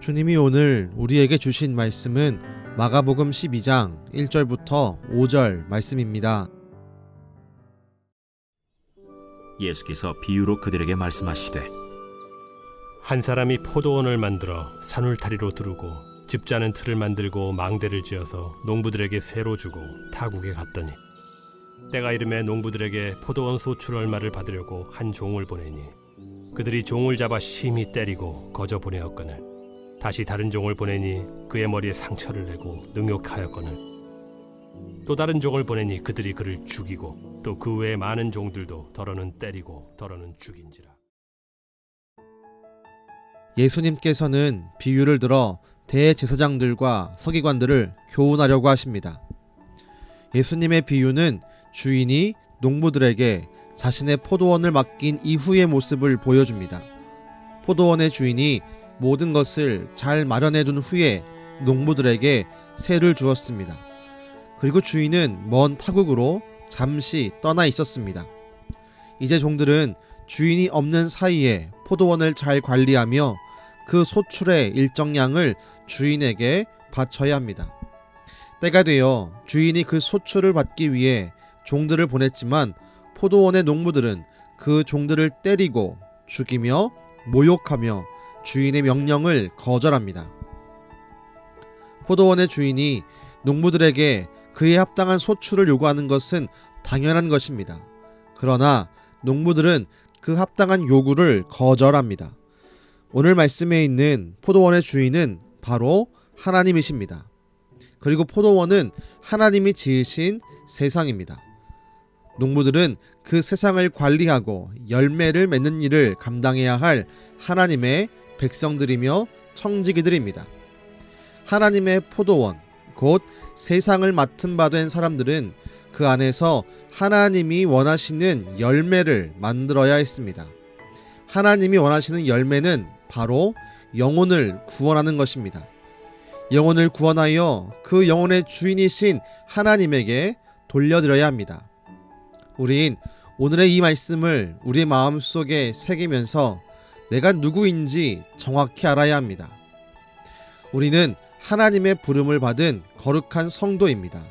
주님이 오늘 우리에게 주신 말씀은 마가복음 12장 1절부터 5절 말씀입니다. 예수께서 비유로 그들에게 말씀하시되 한 사람이 포도원을 만들어 산울타리로 두르고 집자는 틀을 만들고 망대를 지어서 농부들에게 세로 주고 타국에 갔더니 때가 이름에 농부들에게 포도원 소출 얼마를 받으려고 한 종을 보내니 그들이 종을 잡아 심히 때리고 거저 보내었거늘 다시 다른 종을 보내니 그의 머리에 상처를 내고 능욕하였거늘 또 다른 종을 보내니 그들이 그를 죽이고 또 그 외에 많은 종들도 더러는 때리고 더러는 죽인지라. 예수님께서는 비유를 들어 대제사장들과 서기관들을 교훈하려고 하십니다. 예수님의 비유는 주인이 농부들에게 자신의 포도원을 맡긴 이후의 모습을 보여줍니다. 포도원의 주인이 모든 것을 잘 마련해 둔 후에 농부들에게 세를 주었습니다. 그리고 주인은 먼 타국으로 잠시 떠나 있었습니다. 이제 종들은 주인이 없는 사이에 포도원을 잘 관리하며 그 소출의 일정량을 주인에게 바쳐야 합니다. 때가 되어 주인이 그 소출을 받기 위해 종들을 보냈지만 포도원의 농부들은 그 종들을 때리고 죽이며 모욕하며 주인의 명령을 거절합니다. 포도원의 주인이 농부들에게 그에 합당한 소출을 요구하는 것은 당연한 것입니다. 그러나 농부들은 그 합당한 요구를 거절합니다. 오늘 말씀에 있는 포도원의 주인은 바로 하나님이십니다. 그리고 포도원은 하나님이 지으신 세상입니다. 농부들은 그 세상을 관리하고 열매를 맺는 일을 감당해야 할 하나님의 백성들이며 청지기들입니다. 하나님의 포도원, 곧 세상을 맡은 바 된 사람들은 그 안에서 하나님이 원하시는 열매를 만들어야 했습니다. 하나님이 원하시는 열매는 바로 영혼을 구원하는 것입니다. 영혼을 구원하여 그 영혼의 주인이신 하나님에게 돌려드려야 합니다. 우린 오늘의 이 말씀을 우리의 마음속에 새기면서 내가 누구인지 정확히 알아야 합니다. 우리는 하나님의 부름을 받은 거룩한 성도입니다.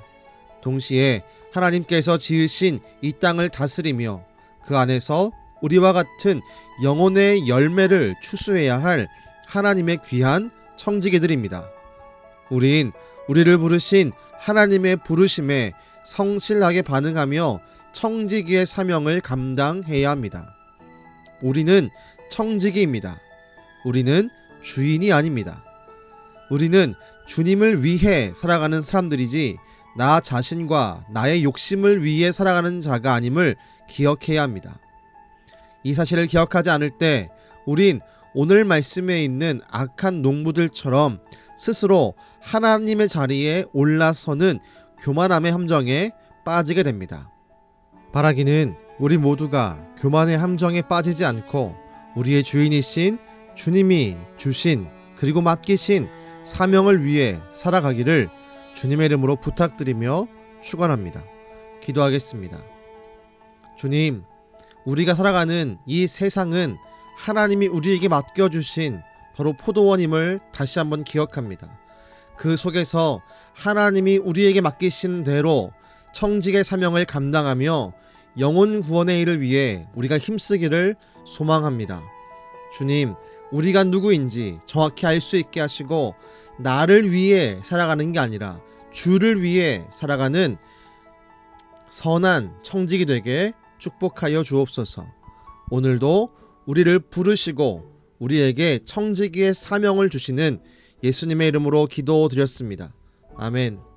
동시에 하나님께서 지으신 이 땅을 다스리며 그 안에서 우리와 같은 영혼의 열매를 추수해야 할 하나님의 귀한 청지기들입니다. 우린 우리를 부르신 하나님의 부르심에 성실하게 반응하며 청지기의 사명을 감당해야 합니다. 우리는 청지기입니다. 우리는 주인이 아닙니다. 우리는 주님을 위해 살아가는 사람들이지 나 자신과 나의 욕심을 위해 살아가는 자가 아님을 기억해야 합니다. 이 사실을 기억하지 않을 때 우린 오늘 말씀에 있는 악한 농부들처럼 스스로 하나님의 자리에 올라서는 교만함의 함정에 빠지게 됩니다. 바라기는 우리 모두가 교만의 함정에 빠지지 않고 우리의 주인이신 주님이 주신 그리고 맡기신 사명을 위해 살아가기를 주님의 이름으로 부탁드리며 축원합니다. 기도하겠습니다. 주님, 우리가 살아가는 이 세상은 하나님이 우리에게 맡겨주신 바로 포도원임을 다시 한번 기억합니다. 그 속에서 하나님이 우리에게 맡기신 대로 청지기의 사명을 감당하며 영혼 구원의 일을 위해 우리가 힘쓰기를 소망합니다. 주님, 우리가 누구인지 정확히 알 수 있게 하시고 나를 위해 살아가는 게 아니라 주를 위해 살아가는 선한 청지기 되게 축복하여 주옵소서. 오늘도 우리를 부르시고 우리에게 청지기의 사명을 주시는 예수님의 이름으로 기도드렸습니다. 아멘.